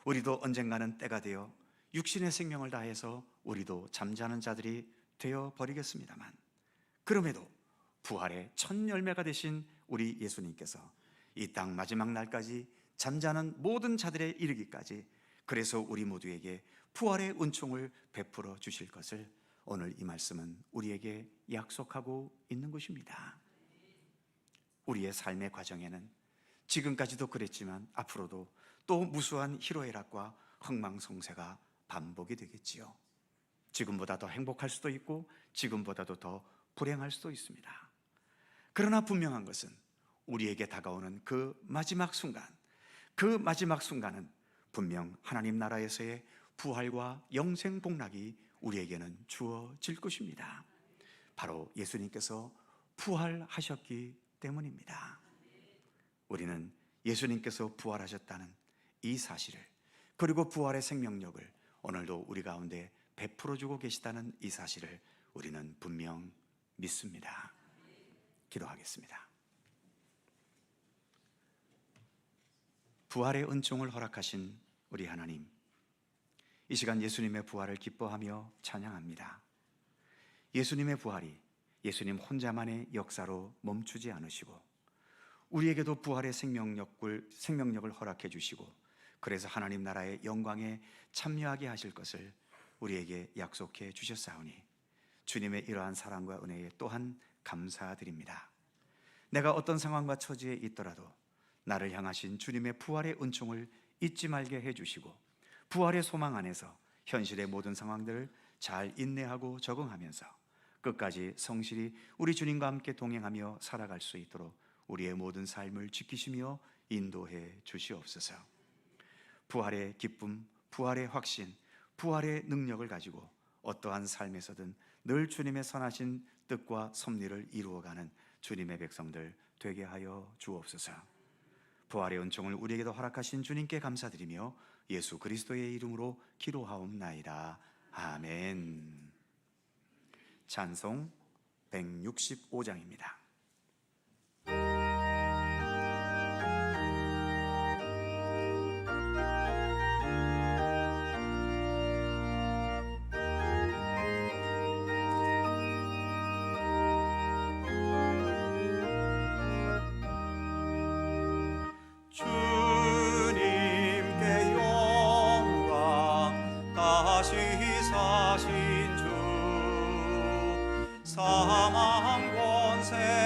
우리도 언젠가는 때가 되어 육신의 생명을 다해서 우리도 잠자는 자들이 되어버리겠습니다만, 그럼에도 부활의 첫 열매가 되신 우리 예수님께서 이 땅 마지막 날까지 잠자는 모든 자들에 이르기까지, 그래서 우리 모두에게 부활의 은총을 베풀어 주실 것을 오늘 이 말씀은 우리에게 약속하고 있는 것입니다. 우리의 삶의 과정에는 지금까지도 그랬지만 앞으로도 또 무수한 희로애락과 흥망성쇠가 반복이 되겠지요. 지금보다 더 행복할 수도 있고 지금보다도 더 불행할 수도 있습니다. 그러나 분명한 것은 우리에게 다가오는 그 마지막 순간은 분명 하나님 나라에서의 부활과 영생 복락이 우리에게는 주어질 것입니다. 바로 예수님께서 부활하셨기 때문입니다. 우리는 예수님께서 부활하셨다는 이 사실을, 그리고 부활의 생명력을 오늘도 우리 가운데 베풀어주고 계시다는 이 사실을 우리는 분명 믿습니다. 기도하겠습니다. 부활의 은총을 허락하신 우리 하나님, 이 시간 예수님의 부활을 기뻐하며 찬양합니다. 예수님의 부활이 예수님 혼자만의 역사로 멈추지 않으시고 우리에게도 부활의 생명력을 허락해 주시고, 그래서 하나님 나라의 영광에 참여하게 하실 것을 우리에게 약속해 주셨사오니 주님의 이러한 사랑과 은혜에 또한 감사드립니다. 내가 어떤 상황과 처지에 있더라도 나를 향하신 주님의 부활의 은총을 잊지 말게 해주시고, 부활의 소망 안에서 현실의 모든 상황들을 잘 인내하고 적응하면서 끝까지 성실히 우리 주님과 함께 동행하며 살아갈 수 있도록 우리의 모든 삶을 지키시며 인도해 주시옵소서. 부활의 기쁨, 부활의 확신, 부활의 능력을 가지고 어떠한 삶에서든 늘 주님의 선하신 뜻과 섭리를 이루어가는 주님의 백성들 되게 하여 주옵소서. 부활의 은총을 우리에게도 허락하신 주님께 감사드리며 예수 그리스도의 이름으로 기도하옵나이다. 아멘. 찬송 165장입니다.
사망 권세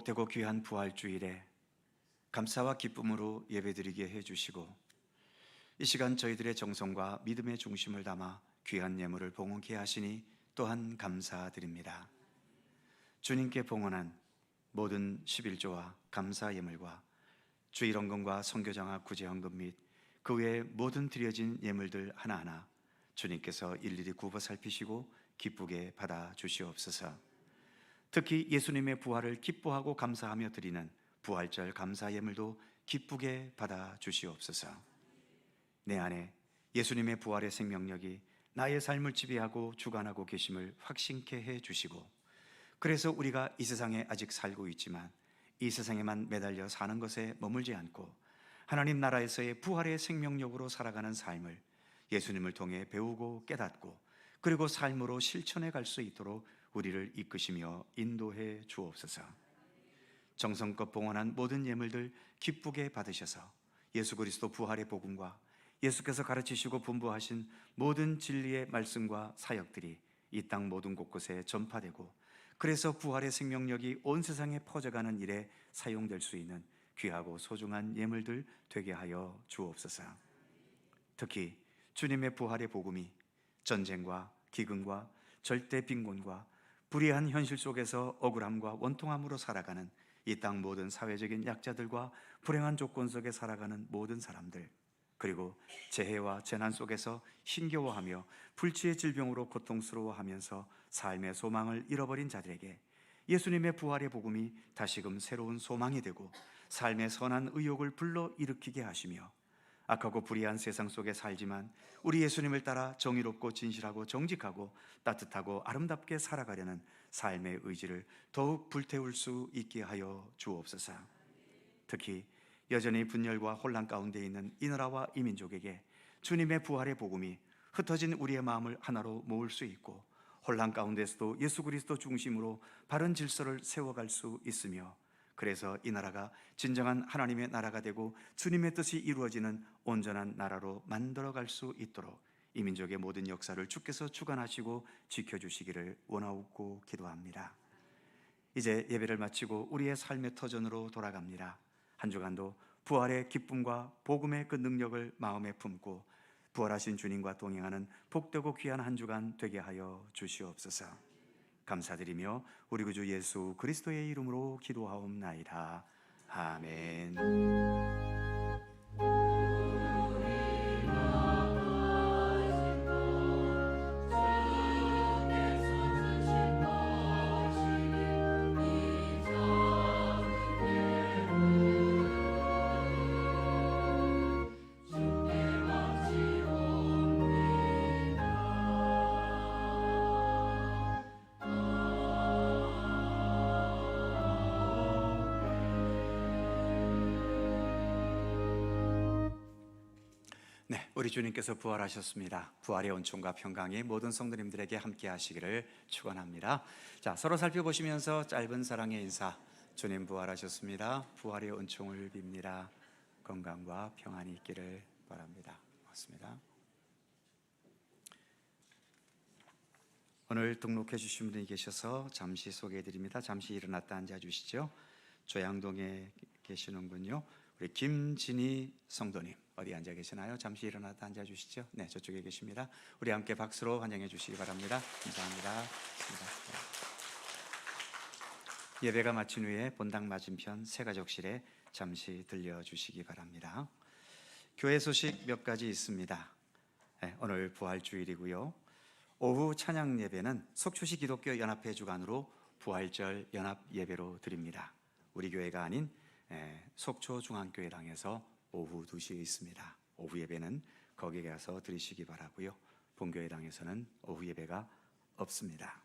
복되고 귀한 부활주일에 감사와 기쁨으로 예배드리게 해주시고 이 시간 저희들의 정성과 믿음의 중심을 담아 귀한 예물을 봉헌케 하시니 또한 감사드립니다. 주님께 봉헌한 모든 11조와 감사 예물과 주일헌금과 선교장학 구제헌금 및 그 외의 모든 드려진 예물들 하나하나 주님께서 일일이 굽어 살피시고 기쁘게 받아 주시옵소서. 특히 예수님의 부활을 기뻐하고 감사하며 드리는 부활절 감사 예물도 기쁘게 받아 주시옵소서. 내 안에 예수님의 부활의 생명력이 나의 삶을 지배하고 주관하고 계심을 확신케 해 주시고, 그래서 우리가 이 세상에 아직 살고 있지만 이 세상에만 매달려 사는 것에 머물지 않고 하나님 나라에서의 부활의 생명력으로 살아가는 삶을 예수님을 통해 배우고 깨닫고 그리고 삶으로 실천해 갈 수 있도록 우리를 이끄시며 인도해 주옵소서. 정성껏 봉헌한 모든 예물들 기쁘게 받으셔서 예수 그리스도 부활의 복음과 예수께서 가르치시고 분부하신 모든 진리의 말씀과 사역들이 이 땅 모든 곳곳에 전파되고, 그래서 부활의 생명력이 온 세상에 퍼져가는 일에 사용될 수 있는 귀하고 소중한 예물들 되게 하여 주옵소서. 특히 주님의 부활의 복음이 전쟁과 기근과 절대 빈곤과 불의한 현실 속에서 억울함과 원통함으로 살아가는 이 땅 모든 사회적인 약자들과 불행한 조건 속에 살아가는 모든 사람들, 그리고 재해와 재난 속에서 힘겨워하며 불치의 질병으로 고통스러워하면서 삶의 소망을 잃어버린 자들에게 예수님의 부활의 복음이 다시금 새로운 소망이 되고 삶의 선한 의욕을 불러일으키게 하시며, 악하고 불의한 세상 속에 살지만 우리 예수님을 따라 정의롭고 진실하고 정직하고 따뜻하고 아름답게 살아가려는 삶의 의지를 더욱 불태울 수 있게 하여 주옵소서. 특히 여전히 분열과 혼란 가운데 있는 이 나라와 이 민족에게 주님의 부활의 복음이 흩어진 우리의 마음을 하나로 모을 수 있고, 혼란 가운데서도 예수 그리스도 중심으로 바른 질서를 세워갈 수 있으며, 그래서 이 나라가 진정한 하나님의 나라가 되고 주님의 뜻이 이루어지는 온전한 나라로 만들어갈 수 있도록 이 민족의 모든 역사를 주께서 주관하시고 지켜주시기를 원하옵고 기도합니다. 이제 예배를 마치고 우리의 삶의 터전으로 돌아갑니다. 한 주간도 부활의 기쁨과 복음의 그 능력을 마음에 품고 부활하신 주님과 동행하는 복되고 귀한 한 주간 되게 하여 주시옵소서. 감사드리며 우리 구주 예수 그리스도의 이름으로 기도하옵나이다. 아멘. 네, 우리 주님께서 부활하셨습니다. 부활의 은총과 평강이 모든 성도님들에게 함께 하시기를 축원합니다. 자, 서로 살펴보시면서 짧은 사랑의 인사. 주님 부활하셨습니다. 부활의 은총을 빕니다. 건강과 평안이 있기를 바랍니다. 고맙습니다. 오늘 등록해 주신 분이 계셔서 잠시 소개해 드립니다. 잠시 일어났다 앉아 주시죠. 조양동에 계시는군요. 우리 김진희 성도님 어디 앉아 계시나요? 잠시 일어났다 앉아 주시죠. 네, 저쪽에 계십니다. 우리 함께 박수로 환영해 주시기 바랍니다. 감사합니다. 예배가 마친 후에 본당 맞은편 새가족실에 잠시 들려주시기 바랍니다. 교회 소식 몇 가지 있습니다. 네, 오늘 부활주일이고요. 오후 찬양 예배는 속초시 기독교 연합회 주관으로 부활절 연합 예배로 드립니다. 우리 교회가 아닌 속초 중앙교회당에서 오후 2시에 있습니다. 오후 예배는 거기에 가서 드리시기 바라고요. 본교회당에서는 오후 예배가 없습니다.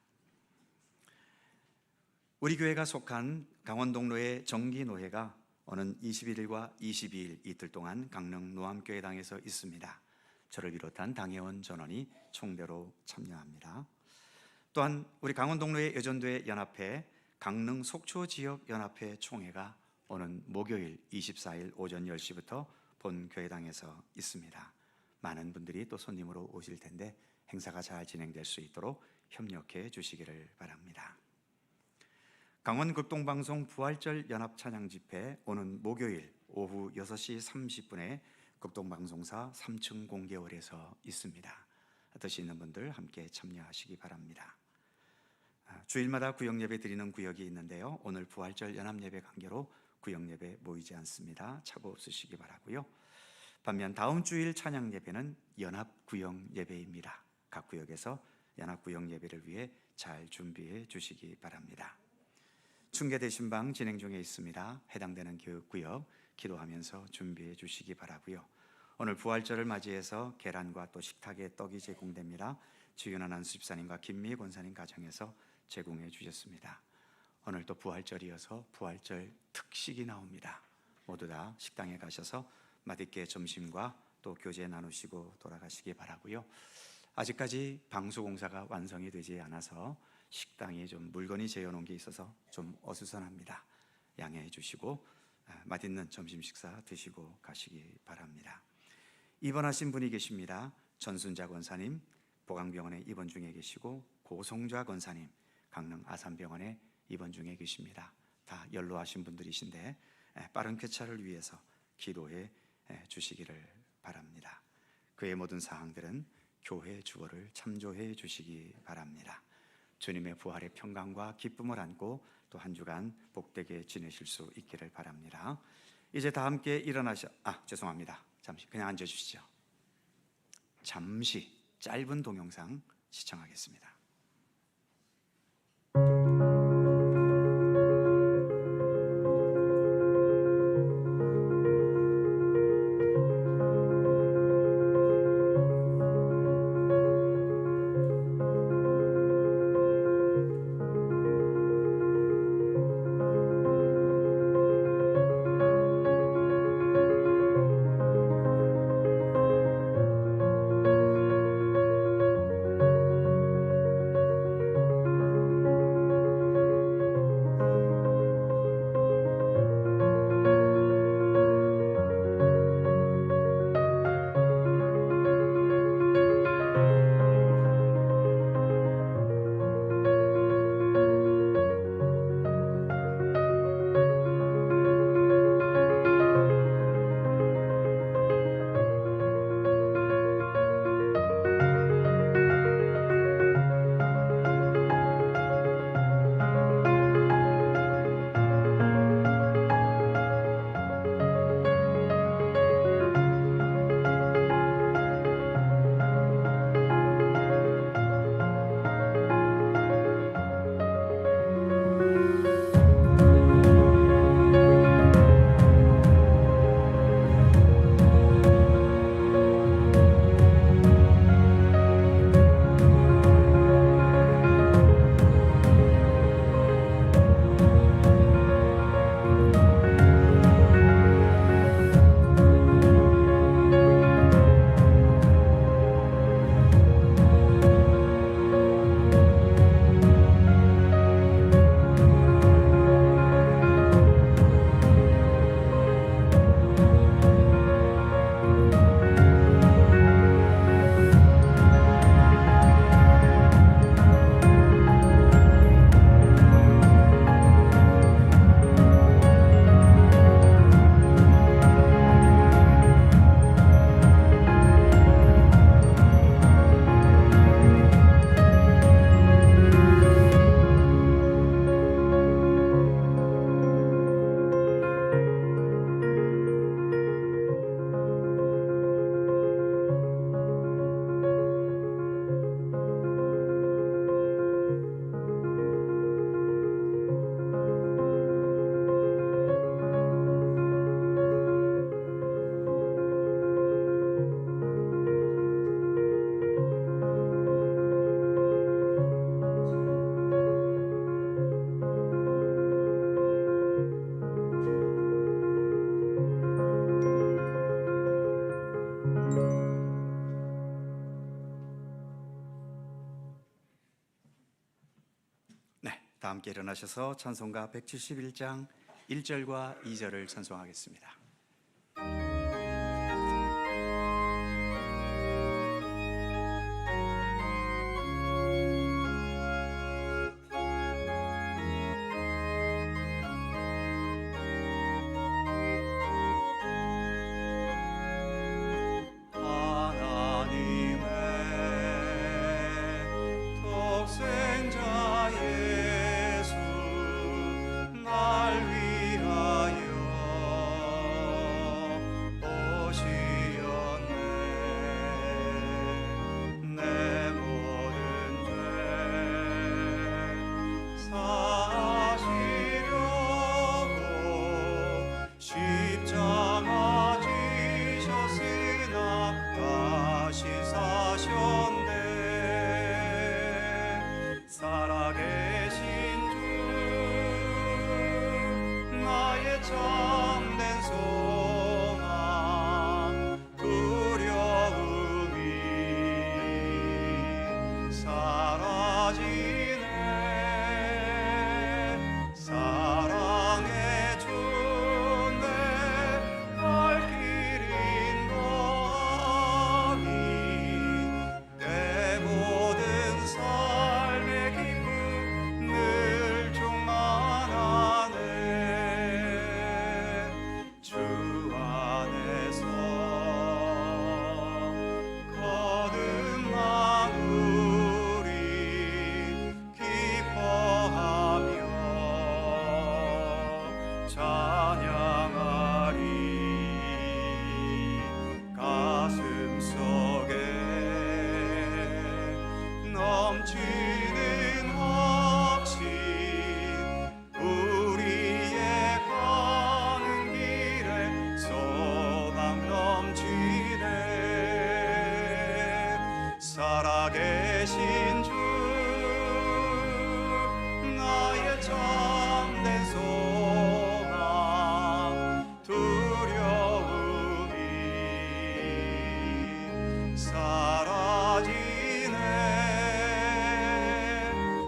우리 교회가 속한 강원동로의 정기노회가 오는 21일과 22일 이틀 동안 강릉 노암교회당에서 있습니다. 저를 비롯한 당회원 전원이 총대로 참여합니다. 또한 우리 강원동로의 여전도회 연합회 강릉 속초 지역 연합회 총회가 오는 목요일 24일 오전 10시부터 본 교회당에서 있습니다. 많은 분들이 또 손님으로 오실 텐데 행사가 잘 진행될 수 있도록 협력해 주시기를 바랍니다. 강원 극동방송 부활절 연합 찬양 집회 오는 목요일 오후 6시 30분에 극동방송사 3층 공개홀에서 있습니다. 뜻이 있는 분들 함께 참여하시기 바랍니다. 주일마다 구역예배 드리는 구역이 있는데요, 오늘 부활절 연합예배 관계로 구역예배 모이지 않습니다. 착오 없으시기 바라고요. 반면 다음 주일 찬양예배는 연합구역예배입니다. 각 구역에서 연합구역예배를 위해 잘 준비해 주시기 바랍니다. 중계되신 방 진행 중에 있습니다. 해당되는 구역 기도하면서 준비해 주시기 바라고요. 오늘 부활절을 맞이해서 계란과 또 식탁에 떡이 제공됩니다. 주윤한 안수집사님과 김미 권사님 가정에서 제공해 주셨습니다. 오늘 또 부활절이어서 부활절 특식이 나옵니다. 모두 다 식당에 가셔서 맛있게 점심과 또 교제 나누시고 돌아가시기 바라고요. 아직까지 방수공사가 완성이 되지 않아서 식당에 좀 물건이 재워놓은 게 있어서 좀 어수선합니다. 양해해 주시고 맛있는 점심 식사 드시고 가시기 바랍니다. 입원하신 분이 계십니다. 전순자 권사님 보강병원에 입원 중에 계시고, 고성좌 권사님 강릉 아산병원에 입원 중에 계십니다. 다 연로하신 분들이신데 빠른 쾌차를 위해서 기도해 주시기를 바랍니다. 그의 모든 사항들은 교회 주보를 참조해 주시기 바랍니다. 주님의 부활의 평강과 기쁨을 안고 또 한 주간 복되게 지내실 수 있기를 바랍니다. 이제 다 함께 일어나셔. 죄송합니다. 잠시 그냥 앉아 주시죠. 잠시 짧은 동영상 시청하겠습니다. 다 함께 일어나셔서 찬송가 171장 1절과 2절을 찬송하겠습니다. 참된 소망 두려움이 사라지네. 사랑의 주내 갈 길인 거니 내 모든 삶의 기쁨 늘 충만하네. 주 안에서 거듭난 우리 기뻐하며 찬양하리. 가슴 속에 넘치는 확신 우리의 가는 길에 소망 넘치네. 살아계신 주 나의 참된 소망 두려움이 사라지네.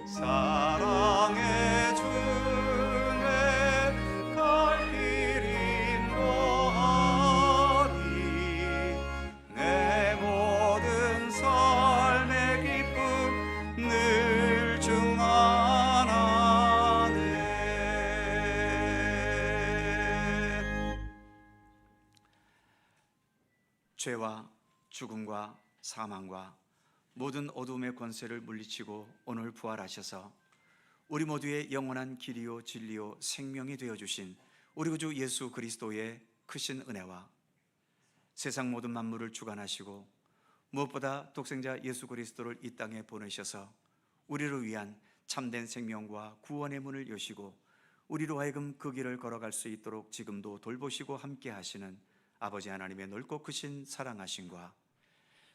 사랑의 주내 갈 길인 거하니 내 모든 삶의 기쁨 늘 충만하네. 죄와 죽음과 사망과 모든 어둠의 권세를 물리치고 오늘 부활하셔서 우리 모두의 영원한 길이요 진리요 생명이 되어주신 우리 구주 예수 그리스도의 크신 은혜와 세상 모든 만물을 주관하시고 무엇보다 독생자 예수 그리스도를 이 땅에 보내셔서 우리를 위한 참된 생명과 구원의 문을 여시고 우리로 하여금 그 길을 걸어갈 수 있도록 지금도 돌보시고 함께 하시는 아버지 하나님의 넓고 크신 사랑하심과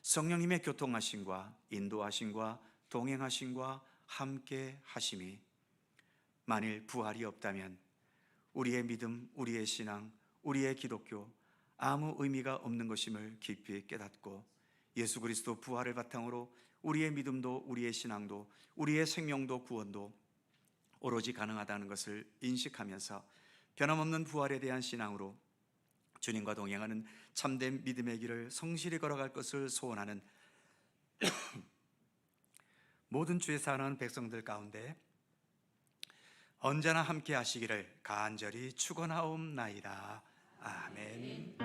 성령님의 교통하심과 인도하심과 동행하심과 함께 하심이 만일 부활이 없다면 우리의 믿음, 우리의 신앙, 우리의 기독교 아무 의미가 없는 것임을 깊이 깨닫고 예수 그리스도 부활을 바탕으로 우리의 믿음도 우리의 신앙도 우리의 생명도 구원도 오로지 가능하다는 것을 인식하면서 변함없는 부활에 대한 신앙으로 주님과 동행하는 참된 믿음의 길을 성실히 걸어갈 것을 소원하는 모든 주의 사랑하는 백성들 가운데 언제나 함께 하시기를 간절히 축원하옵나이다. 아멘.